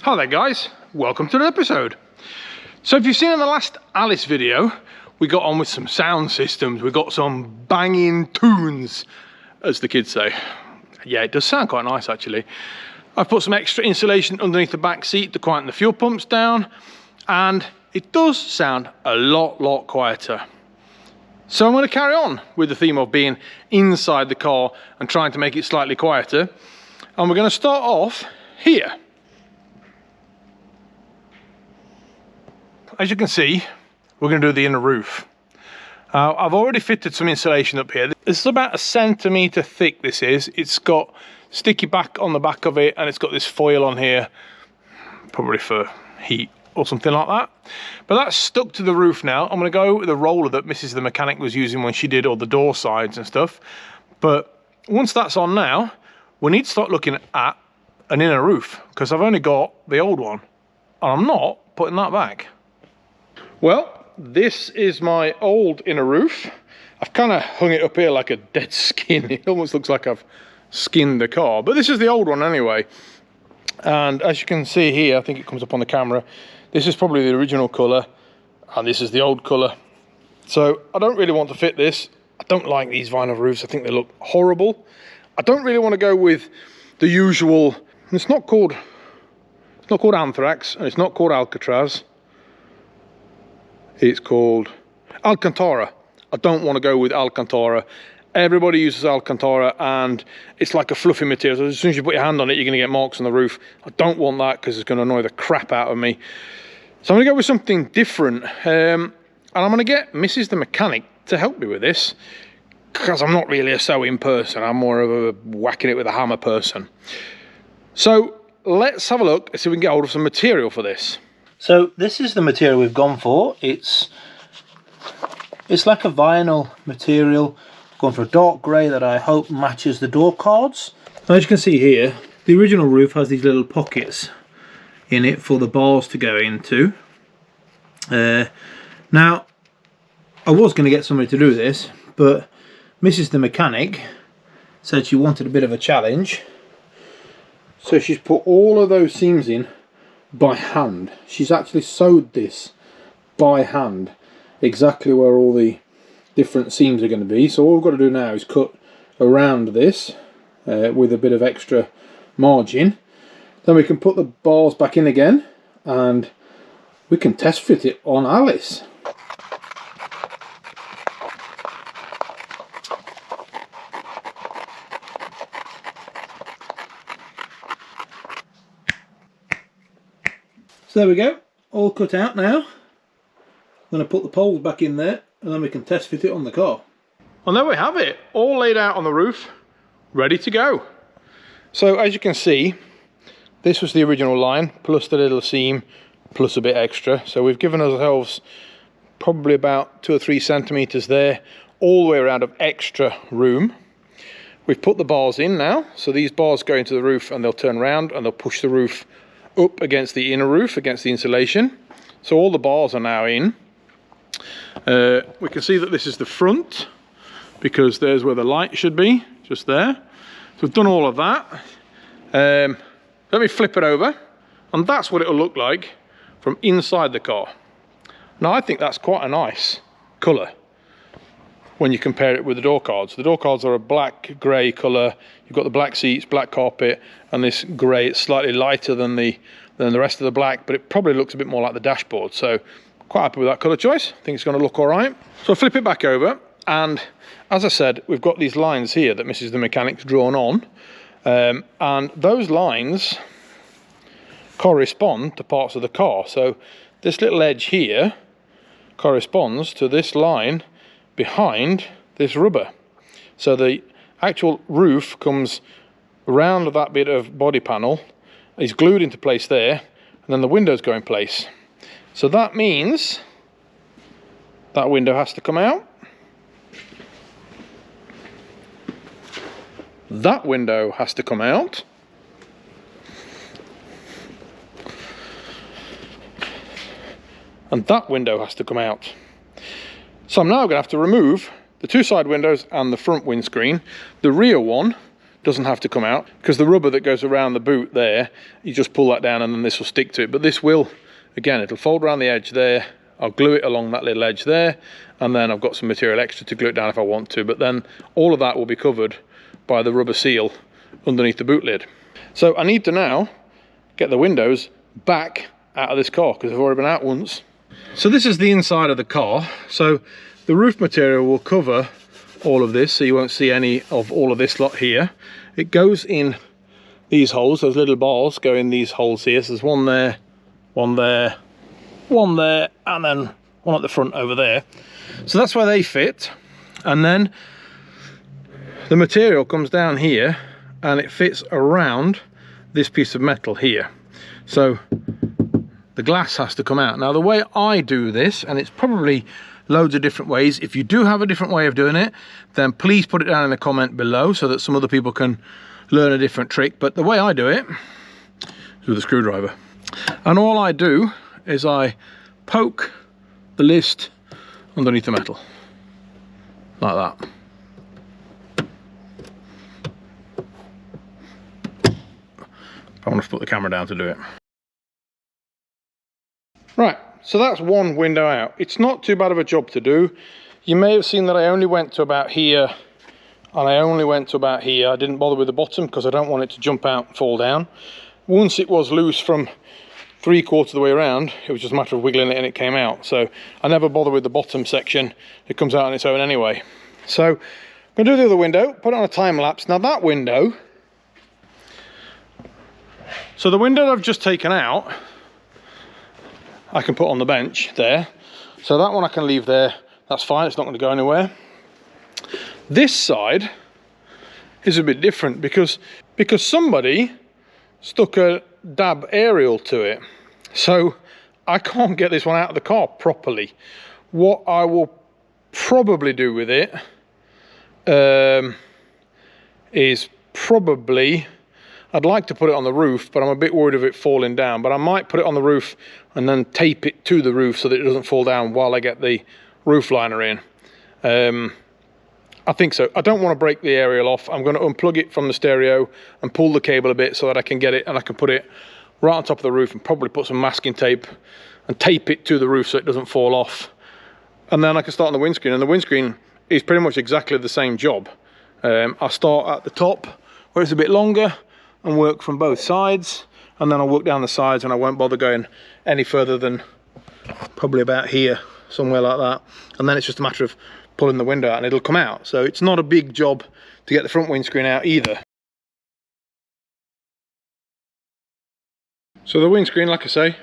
Hi there guys, welcome to the episode. So if you've seen in the last Alice video, we got on with some sound systems, we got some banging tunes, as the kids say. Yeah, it does sound quite nice actually. I've put some extra insulation underneath the back seat to quieten the fuel pumps down, and it does sound a lot quieter. So I'm going to carry on with the theme of being inside the car and trying to make it slightly quieter. And we're going to start off here. As you can see, we're going to do the inner roof. I've already fitted some insulation up here. This is about 1 centimetre thick, this is. It's got sticky back on the back of it, and it's got this foil on here, probably for heat or something like that. But that's stuck to the roof now. I'm going to go with the roller that Mrs. the mechanic was using when she did all the door sides and stuff. But once that's on now, we need to start looking at an inner roof, because I've only got the old one, and I'm not putting that back. Well, this is my old inner roof. I've kind of hung it up here like a dead skin. It almost looks like I've skinned the car, but this is the old one anyway. And as you can see here, I think it comes up on the camera, this is probably the original colour, and this is the old colour. So I don't really want to fit this. I don't like these vinyl roofs. I think they look horrible. I don't really want to go with the usual, it's not called anthrax, and it's not called Alcatraz. It's called Alcantara. I don't want to go with Alcantara. Everybody uses Alcantara, and it's like a fluffy material. So as soon as you put your hand on it, you're going to get marks on the roof. I don't want that because it's going to annoy the crap out of me. So I'm going to go with something different. And I'm going to get Mrs. the mechanic to help me with this, because I'm not really a sewing person. I'm more of a whacking it with a hammer person. So let's have a look and see if we can get hold of some material for this. So this is the material we've gone for. It's like a vinyl material. Gone for a dark grey that I hope matches the door cards. As you can see here, the original roof has these little pockets in it for the bars to go into. Now, I was going to get somebody to do this, but Mrs. the mechanic said she wanted a bit of a challenge. So she's put all of those seams in by hand. She's actually sewed this by hand, exactly where all the different seams are going to be. So all we've got to do now is cut around this with a bit of extra margin. Then we can put the bars back in again, and we can test fit it on Alice. So there we go, all cut out now. I'm going to put the poles back in there, and then we can test fit it on the car. And there we have it, all laid out on the roof, ready to go. So as you can see, this was the original line, plus the little seam, plus a bit extra. So we've given ourselves probably about 2 or 3 centimetres there, all the way around of extra room. We've put the bars in now, so these bars go into the roof and they'll turn around and they'll push the roof up against the inner roof, against the insulation. So all the bars are now in. We can see that this is the front, because there's where the light should be, just there. So we've done all of that. Let me flip it over, and that's what it'll look like from inside the car. Now I think that's quite a nice colour when you compare it with the door cards. The door cards are a black grey colour. You've got the black seats, black carpet, and this grey. It's slightly lighter than the rest of the black, but it probably looks a bit more like the dashboard. So quite happy with that colour choice. I think it's going to look all right. So I'll flip it back over, and as I said, we've got these lines here that Mrs. the mechanic's drawn on, and those lines correspond to parts of the car. So this little edge here corresponds to this line behind this rubber. So the actual roof comes around that bit of body panel, is glued into place there, and then the windows go in place. So that means that window has to come out. That window has to come out. And that window has to come out. So I'm now going to have to remove the 2 side windows and the front windscreen. The rear one doesn't have to come out, because the rubber that goes around the boot there, you just pull that down and then this will stick to it. But this will, again, it'll fold around the edge there. I'll glue it along that little edge there, and then I've got some material extra to glue it down if I want to, but then all of that will be covered by the rubber seal underneath the boot lid. So I need to now get the windows back out of this car because they've already been out once. So this is the inside of the car. So the roof material will cover all of this, so you won't see any of all of this lot here. It goes in these holes, those little bars go in these holes here. So there's one there, one there, one there, and then one at the front over there. So that's where they fit. And then the material comes down here and it fits around this piece of metal here. So the glass has to come out. Now the way I do this, and it's probably loads of different ways, if you do have a different way of doing it, then please put it down in the comment below so that some other people can learn a different trick. But the way I do it is with a screwdriver. And all I do is I poke the list underneath the metal, like that. I want to put the camera down to do it. Right, so that's one window out. It's not too bad of a job to do. You may have seen that I only went to about here, and I only went to about here. I didn't bother with the bottom because I don't want it to jump out and fall down. Once it was loose from 3/4 of the way around, it was just a matter of wiggling it and it came out. So I never bother with the bottom section. It comes out on its own anyway. So I'm going to do the other window, put it on a time lapse. Now that window, so the window that I've just taken out, I can put on the bench there. So that one I can leave there. That's fine, it's not going to go anywhere. This side is a bit different because somebody stuck a dab aerial to it. So I can't get this one out of the car properly. What I will probably do with it is probably, I'd like to put it on the roof, but I'm a bit worried of it falling down. But I might put it on the roof and then tape it to the roof so that it doesn't fall down while I get the roof liner in. I think so. I don't want to break the aerial off. I'm going to unplug it from the stereo and pull the cable a bit so that I can get it and I can put it right on top of the roof and probably put some masking tape and tape it to the roof so it doesn't fall off. And then I can start on the windscreen, and the windscreen is pretty much exactly the same job. I'll start at the top where it's a bit longer and work from both sides, and then I'll work down the sides, and I won't bother going any further than probably about here, somewhere like that. And then it's just a matter of pulling the window out and it'll come out. So it's not a big job to get the front windscreen out either. So the windscreen, like I say,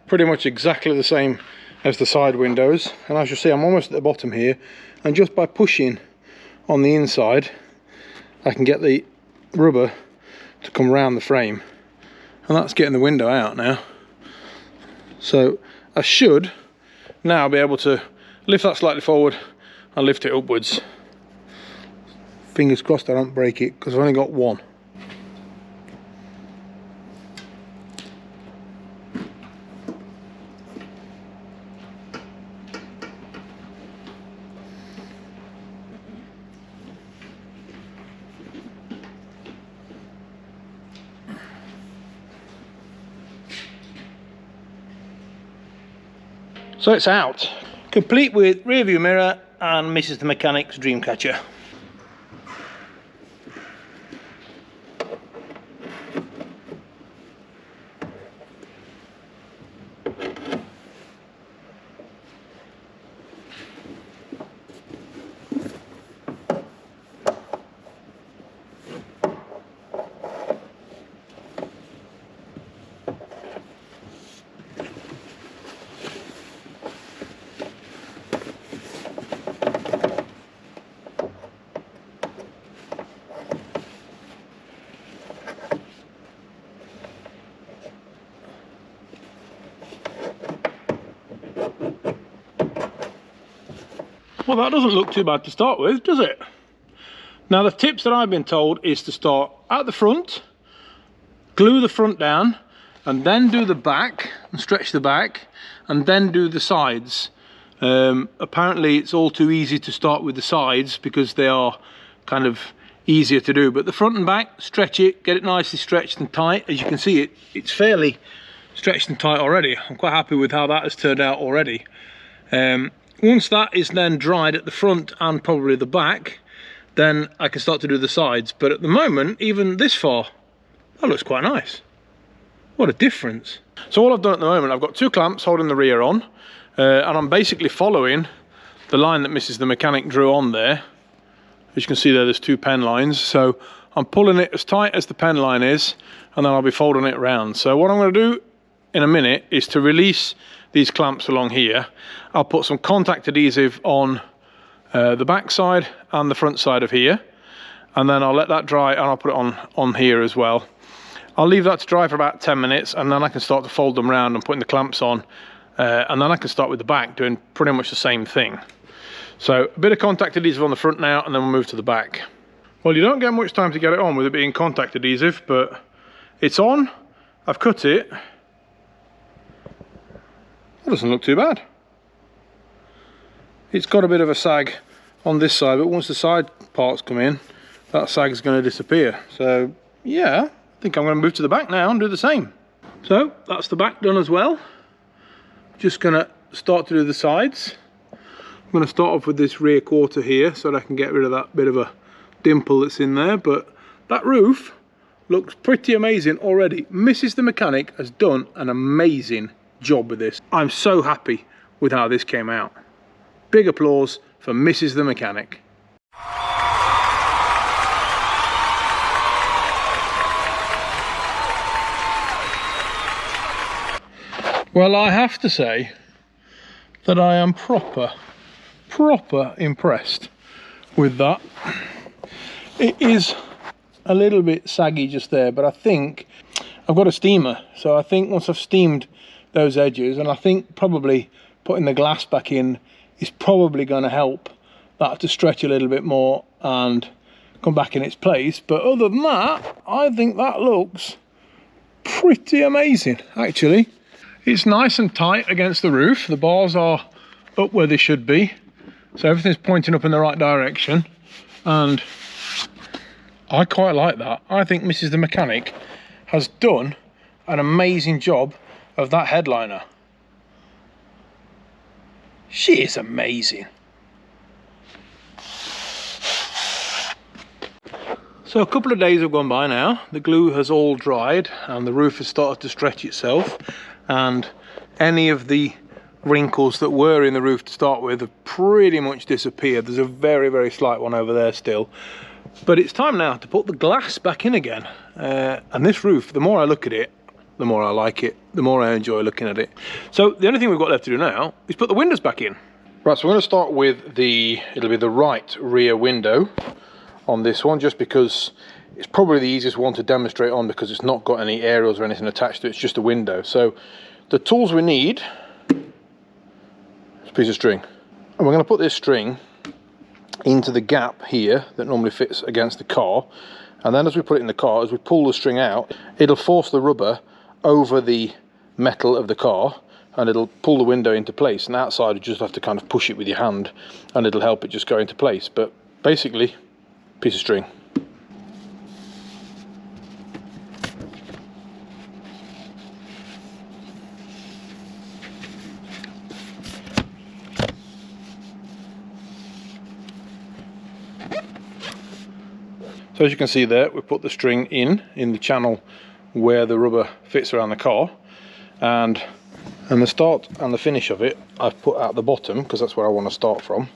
pretty much exactly the same as the side windows. And as you see, I'm almost at the bottom here, and just by pushing on the inside I can get the rubber to come around the frame, and that's getting the window out now. So I should now be able to lift that slightly forward and lift it upwards. Fingers crossed I don't break it because I've only got one. So it's out, complete with rear view mirror and Mrs. the Mechanic's dream catcher. Well, that doesn't look too bad to start with, does it? Now the tips that I've been told is to start at the front, glue the front down, and then do the back and stretch the back, and then do the sides. Apparently it's all too easy to start with the sides because they are kind of easier to do. But the front and back, stretch it, get it nicely stretched and tight. As you can see, it's fairly stretched and tight already. I'm quite happy with how that has turned out already. Once that is then dried at the front and probably the back, then I can start to do the sides. But at the moment, even this far, that looks quite nice. What a difference. So all I've done at the moment, I've got 2 clamps holding the rear on, and I'm basically following the line that Mrs. the mechanic drew on there. As you can see there, there's 2 pen lines. So I'm pulling it as tight as the pen line is, and then I'll be folding it around. So what I'm going to do in a minute is to release these clamps along here. I'll put some contact adhesive on the back side and the front side of here, and then I'll let that dry and I'll put it on here as well. I'll leave that to dry for about 10 minutes, and then I can start to fold them around and putting the clamps on, and then I can start with the back doing pretty much the same thing. So a bit of contact adhesive on the front now, and then we'll move to the back. Well, you don't get much time to get it on with it being contact adhesive, but it's on. I've cut it. It doesn't look too bad. It's got a bit of a sag on this side, but once the side parts come in, that sag is going to disappear. So yeah, I think I'm going to move to the back now and do the same. So that's the back done as well. Just going to start to do the sides. I'm going to start off with this rear quarter here so that I can get rid of that bit of a dimple that's in there, but that roof looks pretty amazing already. Mrs. the mechanic has done an amazing job with this. I'm so happy with how this came out. Big applause for Mrs. the mechanic. Well, I have to say that I am proper impressed with that. It is a little bit saggy just there, but I think I've got a steamer, so I think once I've steamed those edges, and I think probably putting the glass back in is probably going to help that to stretch a little bit more and come back in its place. But other than that, I think that looks pretty amazing actually. It's nice and tight against the roof. The bars are up where they should be, so everything's pointing up in the right direction, and I quite like that. I think Mrs. the mechanic has done an amazing job of that headliner. She is amazing. So a couple of days have gone by now. The glue has all dried and the roof has started to stretch itself, and any of the wrinkles that were in the roof to start with have pretty much disappeared. There's a very slight one over there still, but it's time now to put the glass back in again. And this roof, the more I look at it, the more I like it, the more I enjoy looking at it. So the only thing we've got left to do now is put the windows back in. Right, so we're going to start with it'll be the right rear window on this one, just because it's probably the easiest one to demonstrate on, because it's not got any aerials or anything attached to it, it's just a window. So the tools we need is a piece of string, and we're going to put this string into the gap here that normally fits against the car, and then as we put it in the car, as we pull the string out, it'll force the rubber over the metal of the car and it'll pull the window into place, and outside you just have to kind of push it with your hand and it'll help it just go into place. But basically, piece of string. So as you can see there, we put the string in the channel where the rubber fits around the car, and the start and the finish of it I've put at the bottom because that's where I want to start from.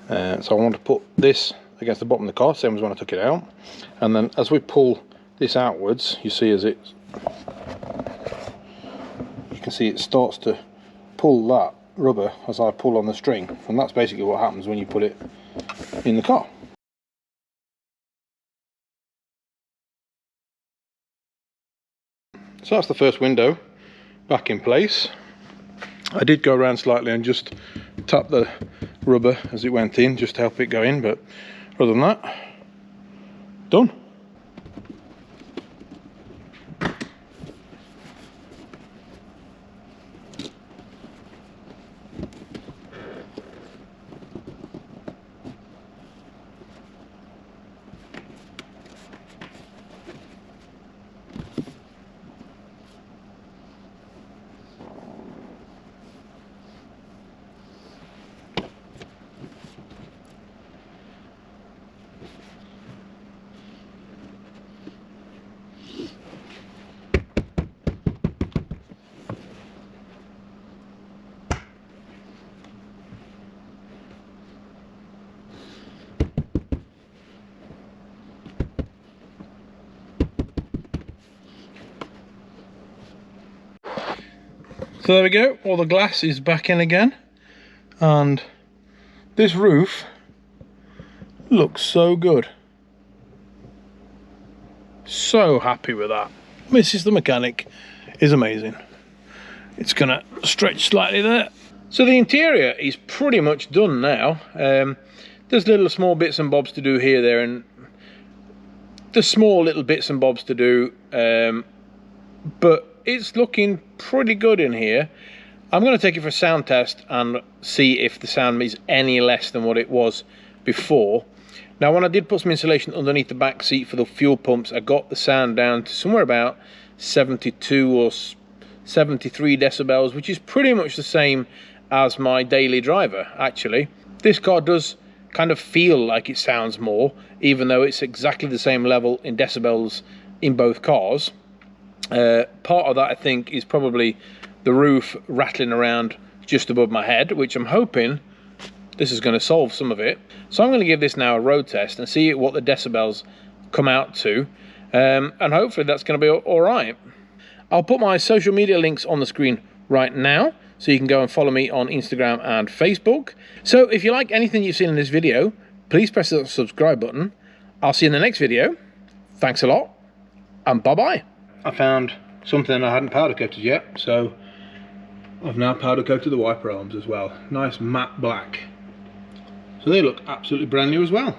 So I want to put this against the bottom of the car, same as when I took it out, and then as we pull this outwards, you see as you can see it starts to pull that rubber as I pull on the string, and that's basically what happens when you put it in the car. So that's the first window back in place. I did go around slightly and just tap the rubber as it went in just to help it go in, but other than that, done. So there we go, all the glass is back in again, and this roof looks so good. So happy with that. Mrs. the mechanic is amazing. It's gonna stretch slightly there. So the interior is pretty much done now. There's little small bits and bobs to do here, there, and there's small little bits and bobs to do, but it's looking pretty good in here. I'm going to take it for a sound test and see if the sound is any less than what it was before. Now, when I did put some insulation underneath the back seat for the fuel pumps, I got the sound down to somewhere about 72 or 73 decibels, which is pretty much the same as my daily driver, actually. This car does kind of feel like it sounds more, even though it's exactly the same level in decibels in both cars. Part of that, I think, is probably the roof rattling around just above my head, which I'm hoping this is going to solve some of it. So I'm going to give this now a road test and see what the decibels come out to, and hopefully that's going to be all right. I'll put my social media links on the screen right now, so you can go and follow me on Instagram and Facebook. So if you like anything you've seen in this video, please press the subscribe button. I'll see you in the next video. Thanks a lot, and bye-bye. I found something I hadn't powder coated yet, so I've now powder coated the wiper arms as well. Nice matte black. So they look absolutely brand new as well.